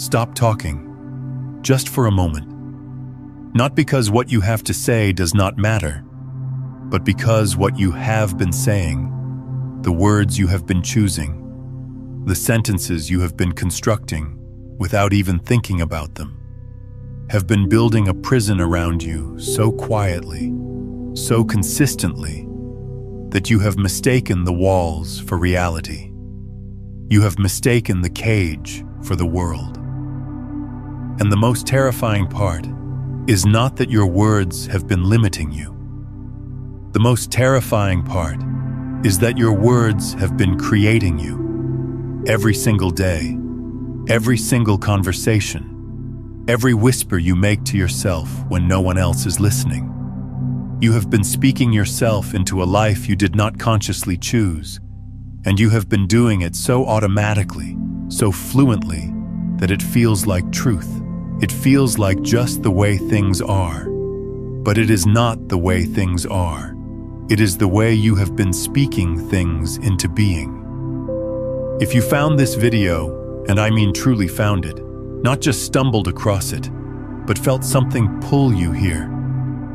stop talking, just for a moment. Not because what you have to say does not matter, but because what you have been saying, the words you have been choosing, the sentences you have been constructing without even thinking about them, have been building a prison around you so quietly, so consistently, that you have mistaken the walls for reality. You have mistaken the cage for the world. And the most terrifying part is not that your words have been limiting you. The most terrifying part is that your words have been creating you. Every single day, every single conversation, every whisper you make to yourself when no one else is listening. You have been speaking yourself into a life you did not consciously choose, and you have been doing it so automatically, so fluently, that it feels like truth. It feels like just the way things are. But it is not the way things are. It is the way you have been speaking things into being. If you found this video, and I mean truly found it, not just stumbled across it, but felt something pull you here,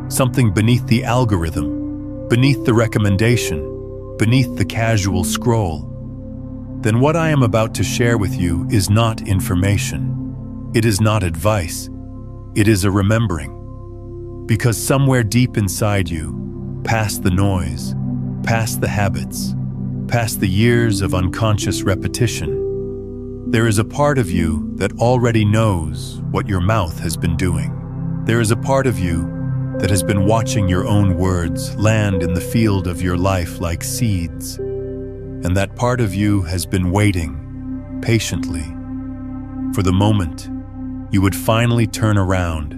something beneath the algorithm, beneath the recommendation, beneath the casual scroll, then what I am about to share with you is not information. It is not advice. It is a remembering. Because somewhere deep inside you, past the noise, past the habits, past the years of unconscious repetition, there is a part of you that already knows what your mouth has been doing. There is a part of you that has been watching your own words land in the field of your life like seeds. And that part of you has been waiting, patiently, for the moment you would finally turn around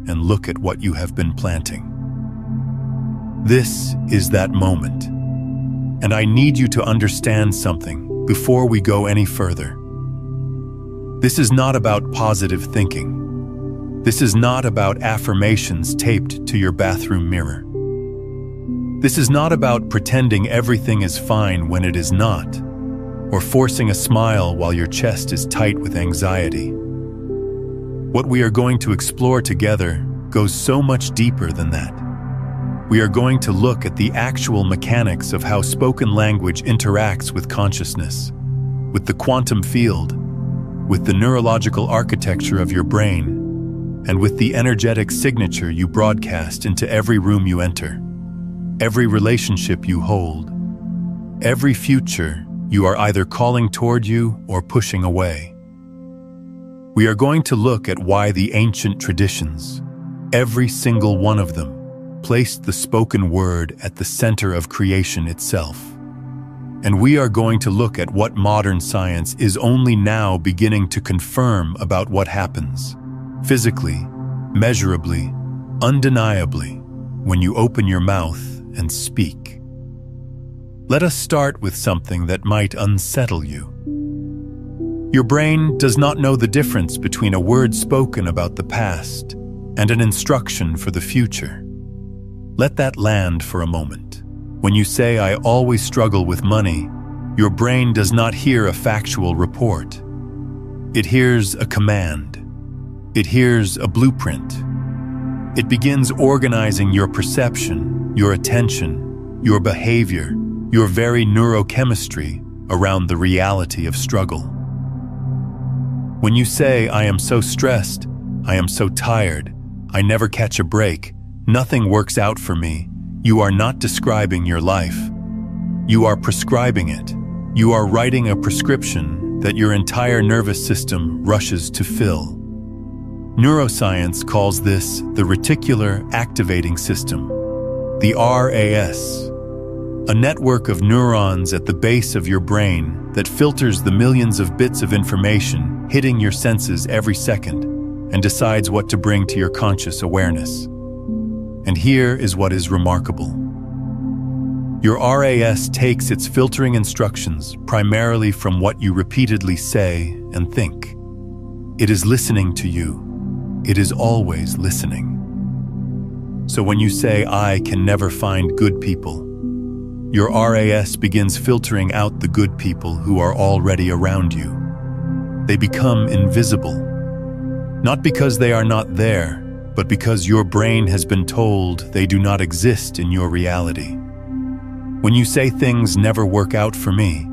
and look at what you have been planting. This is that moment. And I need you to understand something before we go any further. This is not about positive thinking. This is not about affirmations taped to your bathroom mirror. This is not about pretending everything is fine when it is not, or forcing a smile while your chest is tight with anxiety. What we are going to explore together goes so much deeper than that. We are going to look at the actual mechanics of how spoken language interacts with consciousness, with the quantum field, with the neurological architecture of your brain, and with the energetic signature you broadcast into every room you enter, every relationship you hold, every future you are either calling toward you or pushing away. We are going to look at why the ancient traditions, every single one of them, placed the spoken word at the center of creation itself. And we are going to look at what modern science is only now beginning to confirm about what happens, physically, measurably, undeniably, when you open your mouth and speak. Let us start with something that might unsettle you. Your brain does not know the difference between a word spoken about the past and an instruction for the future. Let that land for a moment. When you say, "I always struggle with money," your brain does not hear a factual report. It hears a command. It hears a blueprint. It begins organizing your perception, your attention, your behavior, your very neurochemistry around the reality of struggle. When you say, "I am so stressed, I am so tired, I never catch a break, nothing works out for me," you are not describing your life. You are prescribing it. You are writing a prescription that your entire nervous system rushes to fill. Neuroscience calls this the reticular activating system, the RAS, a network of neurons at the base of your brain that filters the millions of bits of information hitting your senses every second and decides what to bring to your conscious awareness. And here is what is remarkable. Your RAS takes its filtering instructions primarily from what you repeatedly say and think. It is listening to you. It is always listening. So when you say, "I can never find good people," your RAS begins filtering out the good people who are already around you. They become invisible. Not because they are not there, but because your brain has been told they do not exist in your reality. When you say things never work out for me,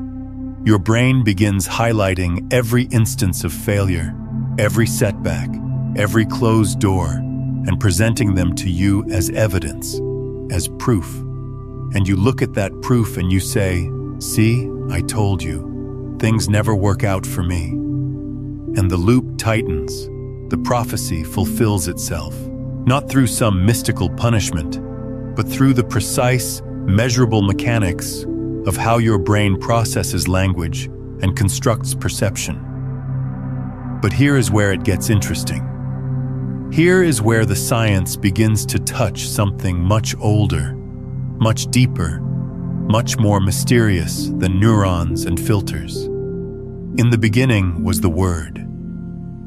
your brain begins highlighting every instance of failure, every setback, every closed door, and presenting them to you as evidence, as proof. And you look at that proof and you say, "See, I told you, things never work out for me." And the loop tightens, the prophecy fulfills itself, not through some mystical punishment, but through the precise, measurable mechanics of how your brain processes language and constructs perception. But here is where it gets interesting. Here is where the science begins to touch something much older, much deeper, much more mysterious than neurons and filters. In the beginning was the Word.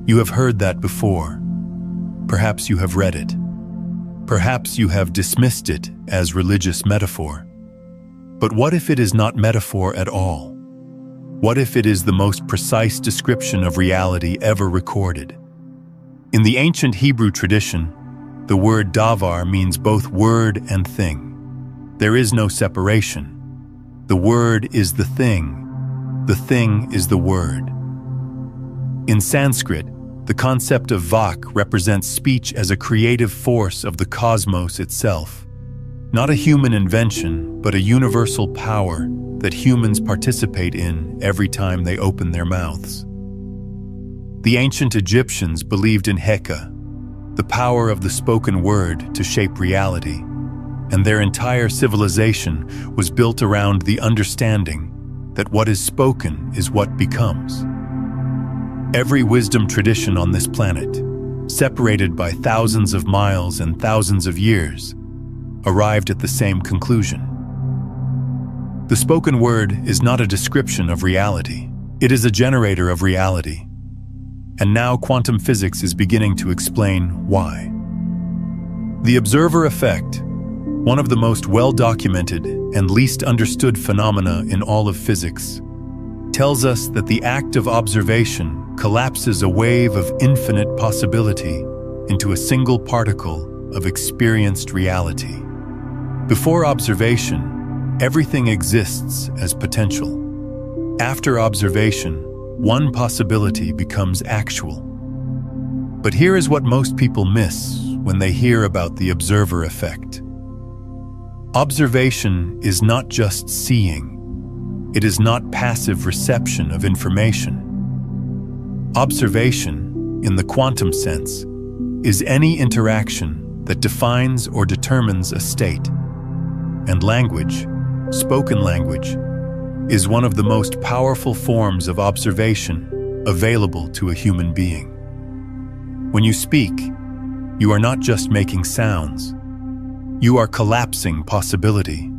You have heard that before. Perhaps you have read it. Perhaps you have dismissed it as religious metaphor. But what if it is not metaphor at all? What if it is the most precise description of reality ever recorded? In the ancient Hebrew tradition, the word davar means both word and thing. There is no separation. The word is the thing is the word. In Sanskrit, the concept of vak represents speech as a creative force of the cosmos itself. Not a human invention, but a universal power that humans participate in every time they open their mouths. The ancient Egyptians believed in Heka, the power of the spoken word to shape reality, and their entire civilization was built around the understanding that what is spoken is what becomes. Every wisdom tradition on this planet, separated by thousands of miles and thousands of years, arrived at the same conclusion. The spoken word is not a description of reality. It is a generator of reality. And now quantum physics is beginning to explain why. The observer effect, one of the most well-documented and least understood phenomena in all of physics, tells us that the act of observation collapses a wave of infinite possibility into a single particle of experienced reality. Before observation, everything exists as potential. After observation, one possibility becomes actual. But here is what most people miss when they hear about the observer effect. Observation is not just seeing. It is not passive reception of information. Observation, in the quantum sense, is any interaction that defines or determines a state. And language, spoken language, is one of the most powerful forms of observation available to a human being. When you speak, you are not just making sounds. You are collapsing possibility.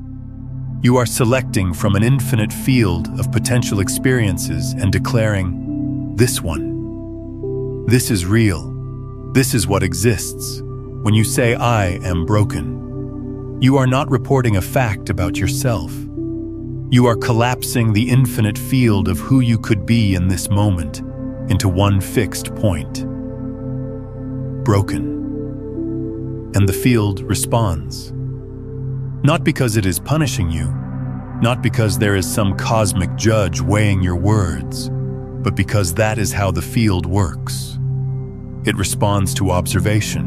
You are selecting from an infinite field of potential experiences and declaring, "This one. This is real. This is what exists." When you say, "I am broken," you are not reporting a fact about yourself. You are collapsing the infinite field of who you could be in this moment into one fixed point. Broken. And the field responds. Not because it is punishing you, not because there is some cosmic judge weighing your words, but because that is how the field works. It responds to observation.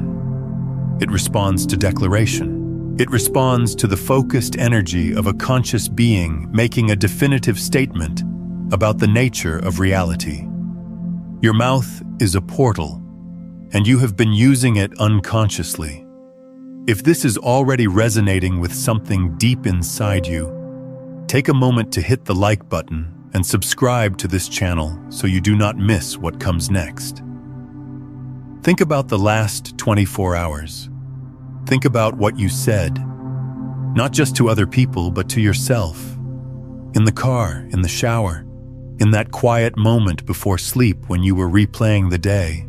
It responds to declaration. It responds to the focused energy of a conscious being making a definitive statement about the nature of reality. Your mouth is a portal, and you have been using it unconsciously. If this is already resonating with something deep inside you, take a moment to hit the like button and subscribe to this channel so you do not miss what comes next. Think about the last 24 hours. Think about what you said, not just to other people, but to yourself. In the car, in the shower, in that quiet moment before sleep when you were replaying the day.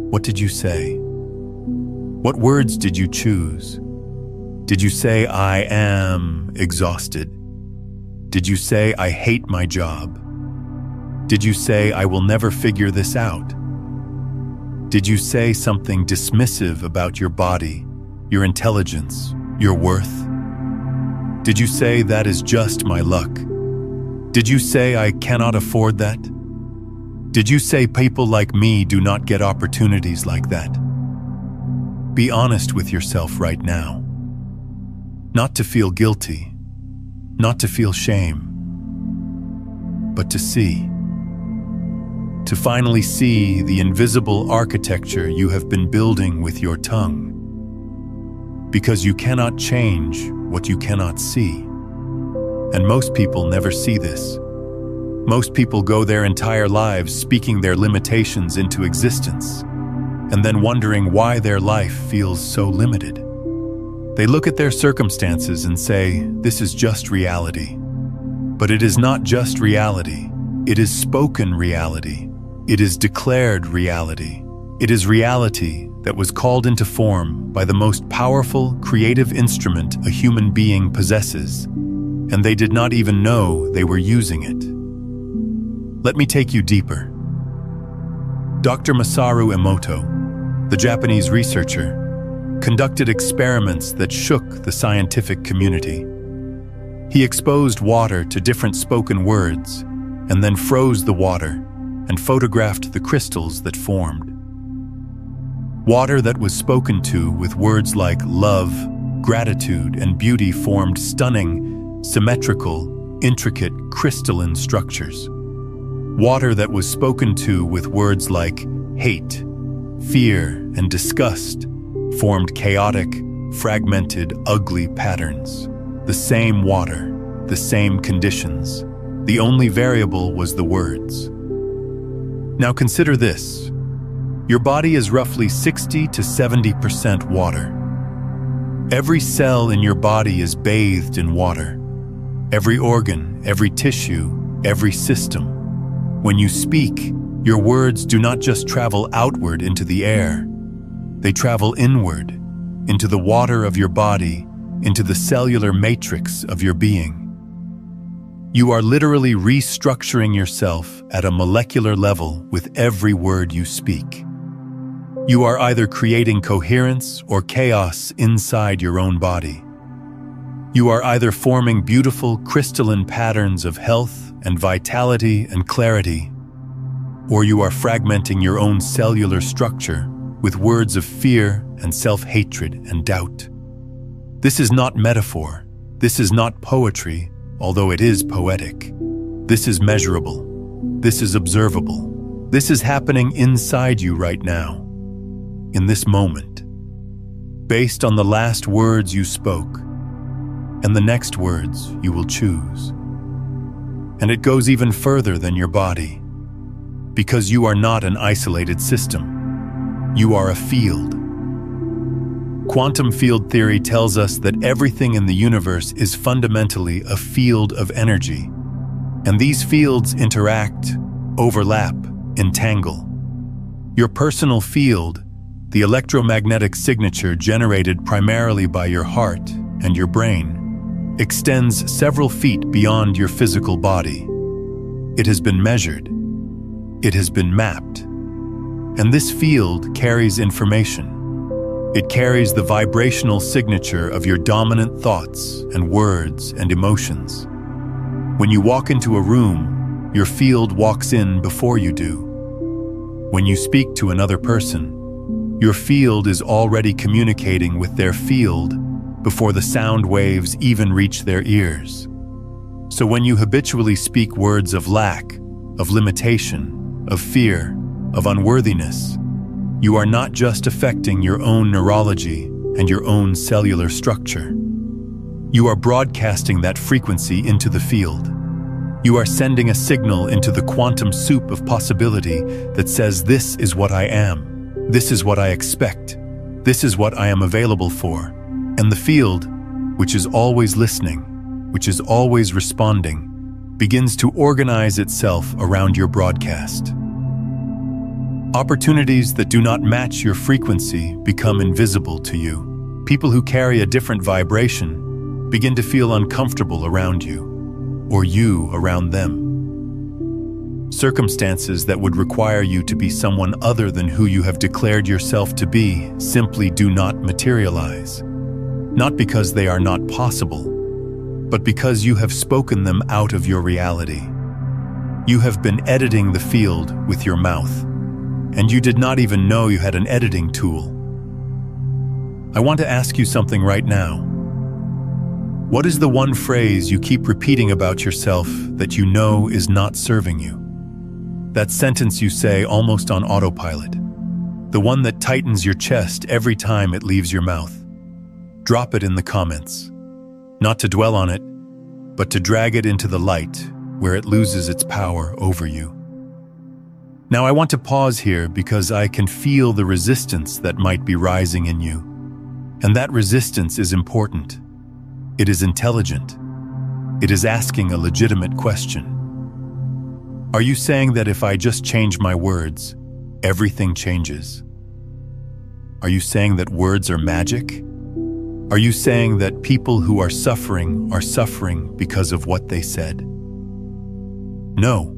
What did you say? What words did you choose? Did you say, "I am exhausted"? Did you say, "I hate my job"? Did you say, "I will never figure this out"? Did you say something dismissive about your body, your intelligence, your worth? Did you say that is just my luck? Did you say I cannot afford that? Did you say people like me do not get opportunities like that? Be honest with yourself right now. Not to feel guilty, not to feel shame, but to see. To finally see the invisible architecture you have been building with your tongue. Because you cannot change what you cannot see. And most people never see this. Most people go their entire lives speaking their limitations into existence, and then wondering why their life feels so limited. They look at their circumstances and say, this is just reality. But it is not just reality. It is spoken reality. It is declared reality. It is reality that was called into form by the most powerful, creative instrument a human being possesses, and they did not even know they were using it. Let me take you deeper. Dr. Masaru Emoto, the Japanese researcher, conducted experiments that shook the scientific community. He exposed water to different spoken words and then froze the water and photographed the crystals that formed. Water that was spoken to with words like love, gratitude, and beauty formed stunning, symmetrical, intricate, crystalline structures. Water that was spoken to with words like hate, fear, and disgust formed chaotic, fragmented, ugly patterns. The same water, the same conditions. The only variable was the words. Now consider this. Your body is roughly 60 to 70% water. Every cell in your body is bathed in water. Every organ, every tissue, every system. When you speak, your words do not just travel outward into the air. They travel inward, into the water of your body, into the cellular matrix of your being. You are literally restructuring yourself at a molecular level with every word you speak. You are either creating coherence or chaos inside your own body. You are either forming beautiful crystalline patterns of health and vitality and clarity, or you are fragmenting your own cellular structure with words of fear and self-hatred and doubt. This is not metaphor. This is not poetry, although it is poetic. This is measurable. This is observable. This is happening inside you right now, in this moment, based on the last words you spoke and the next words you will choose. And it goes even further than your body, because you are not an isolated system. You are a field. Quantum field theory tells us that everything in the universe is fundamentally a field of energy, and these fields interact, overlap, entangle. Your personal field, the electromagnetic signature generated primarily by your heart and your brain, extends several feet beyond your physical body. It has been measured. It has been mapped. And this field carries information. It carries the vibrational signature of your dominant thoughts and words and emotions. When you walk into a room, your field walks in before you do. When you speak to another person, your field is already communicating with their field before the sound waves even reach their ears. So when you habitually speak words of lack, of limitation, of fear, of unworthiness, you are not just affecting your own neurology and your own cellular structure. You are broadcasting that frequency into the field. You are sending a signal into the quantum soup of possibility that says, this is what I am. This is what I expect. This is what I am available for. And the field, which is always listening, which is always responding, begins to organize itself around your broadcast. Opportunities that do not match your frequency become invisible to you. People who carry a different vibration begin to feel uncomfortable around you, or you around them. Circumstances that would require you to be someone other than who you have declared yourself to be simply do not materialize. Not because they are not possible, but because you have spoken them out of your reality. You have been editing the field with your mouth, and you did not even know you had an editing tool. I want to ask you something right now. What is the one phrase you keep repeating about yourself that you know is not serving you? That sentence you say almost on autopilot. The one that tightens your chest every time it leaves your mouth. Drop it in the comments. Not to dwell on it, but to drag it into the light where it loses its power over you. Now I want to pause here because I can feel the resistance that might be rising in you. And that resistance is important. It is intelligent. It is asking a legitimate question. Are you saying that if I just change my words, everything changes? Are you saying that words are magic? Are you saying that people who are suffering because of what they said? No,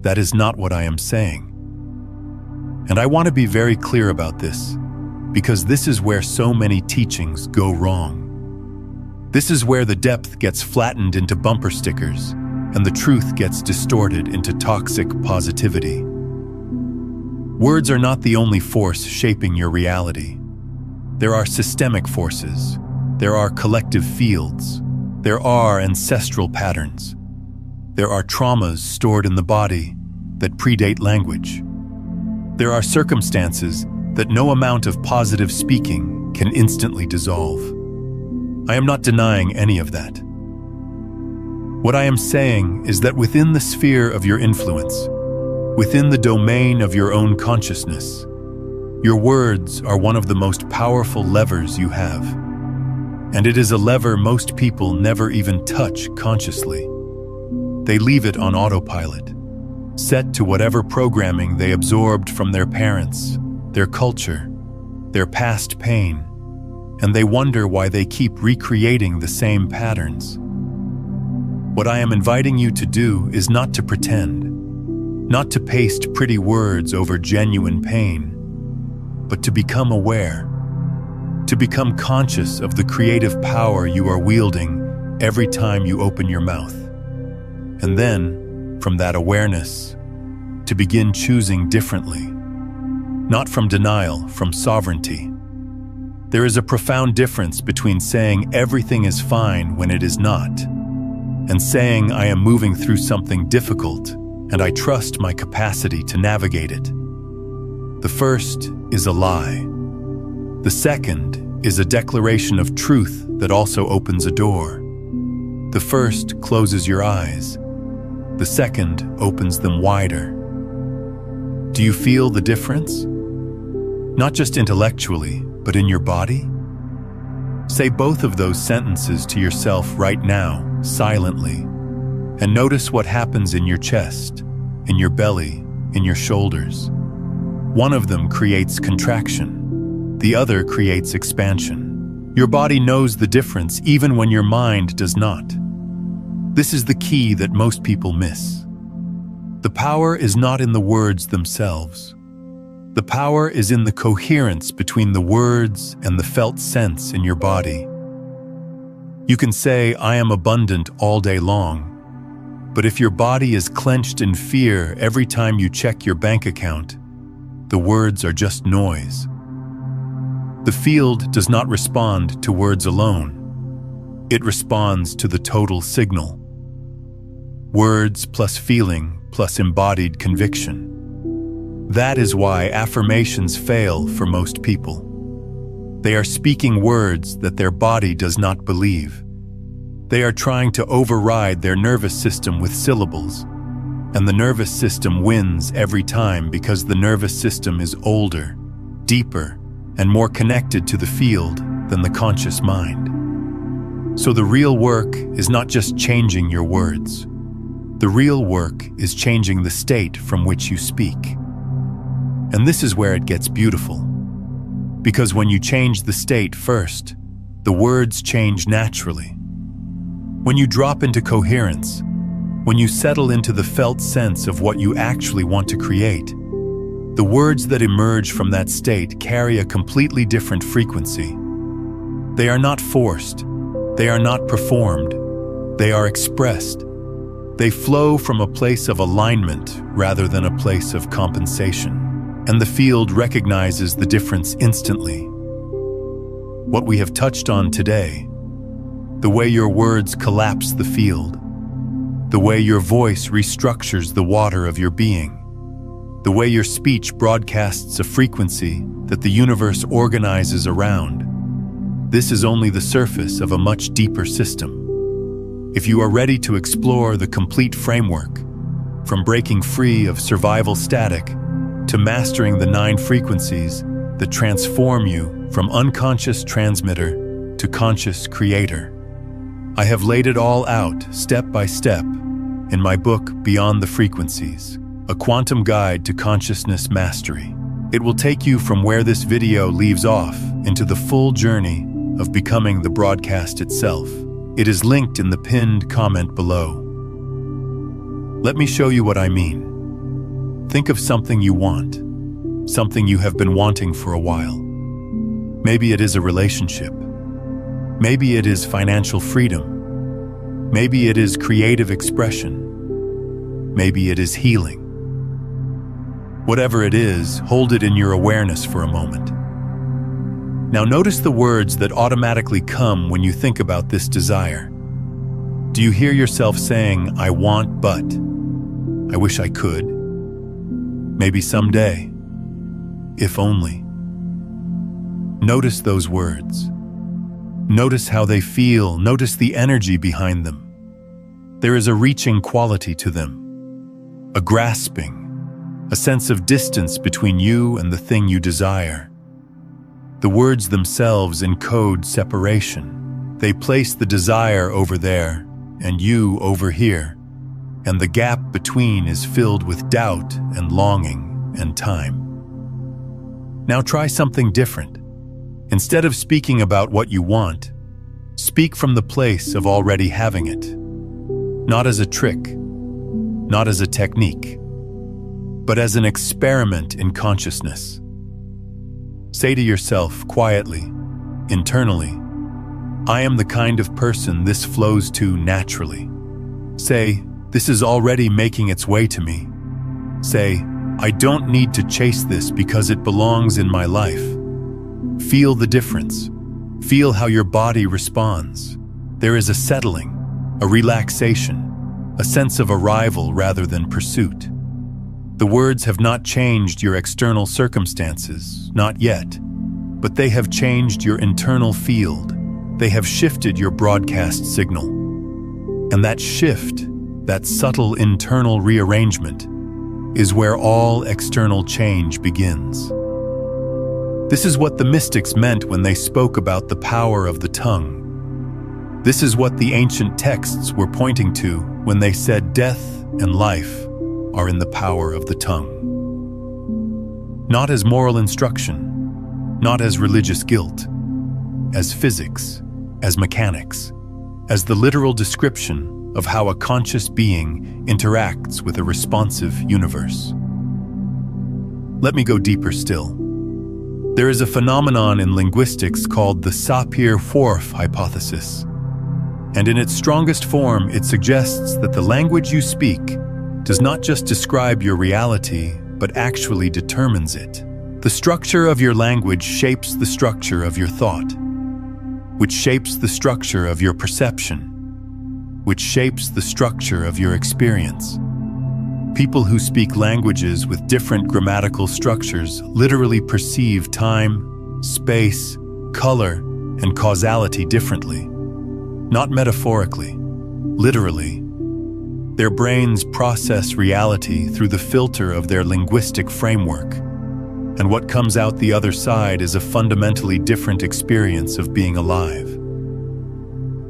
that is not what I am saying. And I want to be very clear about this, because this is where so many teachings go wrong. This is where the depth gets flattened into bumper stickers, and the truth gets distorted into toxic positivity. Words are not the only force shaping your reality. There are systemic forces. There are collective fields. There are ancestral patterns. There are traumas stored in the body that predate language. There are circumstances that no amount of positive speaking can instantly dissolve. I am not denying any of that. What I am saying is that within the sphere of your influence, within the domain of your own consciousness, your words are one of the most powerful levers you have. And it is a lever most people never even touch consciously. They leave it on autopilot, set to whatever programming they absorbed from their parents, their culture, their past pain, and they wonder why they keep recreating the same patterns. What I am inviting you to do is not to pretend, not to paste pretty words over genuine pain, but to become aware, to become conscious of the creative power you are wielding every time you open your mouth. And then, from that awareness, to begin choosing differently, not from denial, from sovereignty. There is a profound difference between saying everything is fine when it is not, and saying I am moving through something difficult and I trust my capacity to navigate it. The first is a lie. The second is a declaration of truth that also opens a door. The first closes your eyes. The second opens them wider. Do you feel the difference? Not just intellectually, but in your body? Say both of those sentences to yourself right now, silently, and notice what happens in your chest, in your belly, in your shoulders. One of them creates contraction. The other creates expansion. Your body knows the difference even when your mind does not. This is the key that most people miss. The power is not in the words themselves. The power is in the coherence between the words and the felt sense in your body. You can say, I am abundant all day long, but if your body is clenched in fear every time you check your bank account, the words are just noise. The field does not respond to words alone. It responds to the total signal. Words plus feeling plus embodied conviction. That is why affirmations fail for most people. They are speaking words that their body does not believe. They are trying to override their nervous system with syllables, and the nervous system wins every time because the nervous system is older, deeper, and more connected to the field than the conscious mind. So the real work is not just changing your words. The real work is changing the state from which you speak. And this is where it gets beautiful. Because when you change the state first, the words change naturally. When you drop into coherence, when you settle into the felt sense of what you actually want to create, the words that emerge from that state carry a completely different frequency. They are not forced, they are not performed, they are expressed. They flow from a place of alignment rather than a place of compensation, and the field recognizes the difference instantly. What we have touched on today, the way your words collapse the field, the way your voice restructures the water of your being, the way your speech broadcasts a frequency that the universe organizes around. This is only the surface of a much deeper system. If you are ready to explore the complete framework, from breaking free of survival static to mastering the 9 frequencies that transform you from unconscious transmitter to conscious creator, I have laid it all out step by step in my book Beyond the Frequencies, a quantum guide to consciousness mastery. It will take you from where this video leaves off into the full journey of becoming the broadcast itself. It is linked in the pinned comment below. Let me show you what I mean. Think of something you want, something you have been wanting for a while. Maybe it is a relationship. Maybe it is financial freedom. Maybe it is creative expression. Maybe it is healing. Whatever it is, hold it in your awareness for a moment. Now notice the words that automatically come when you think about this desire. Do you hear yourself saying, "I want, but," "I wish I could," "maybe someday," "if only"? Notice those words. Notice how they feel. Notice the energy behind them. There is a reaching quality to them, a grasping, a sense of distance between you and the thing you desire. The words themselves encode separation. They place the desire over there and you over here, and the gap between is filled with doubt and longing and time. Now try something different. Instead of speaking about what you want, speak from the place of already having it. Not as a trick, not as a technique, but as an experiment in consciousness. Say to yourself quietly, internally, "I am the kind of person this flows to naturally." Say, "This is already making its way to me." Say, "I don't need to chase this because it belongs in my life." Feel the difference. Feel how your body responds. There is a settling, a relaxation, a sense of arrival rather than pursuit. The words have not changed your external circumstances, not yet, but they have changed your internal field. They have shifted your broadcast signal. And that shift, that subtle internal rearrangement, is where all external change begins. This is what the mystics meant when they spoke about the power of the tongue. This is what the ancient texts were pointing to when they said death and life are in the power of the tongue. Not as moral instruction, not as religious guilt, as physics, as mechanics, as the literal description of how a conscious being interacts with a responsive universe. Let me go deeper still. There is a phenomenon in linguistics called the Sapir-Whorf hypothesis, and in its strongest form, it suggests that the language you speak does not just describe your reality, but actually determines it. The structure of your language shapes the structure of your thought, which shapes the structure of your perception, which shapes the structure of your experience. People who speak languages with different grammatical structures literally perceive time, space, color, and causality differently. Not metaphorically, literally. Their brains process reality through the filter of their linguistic framework, and what comes out the other side is a fundamentally different experience of being alive.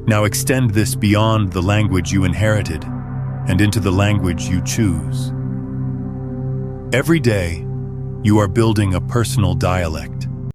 Now extend this beyond the language you inherited and into the language you choose. Every day, you are building a personal dialect,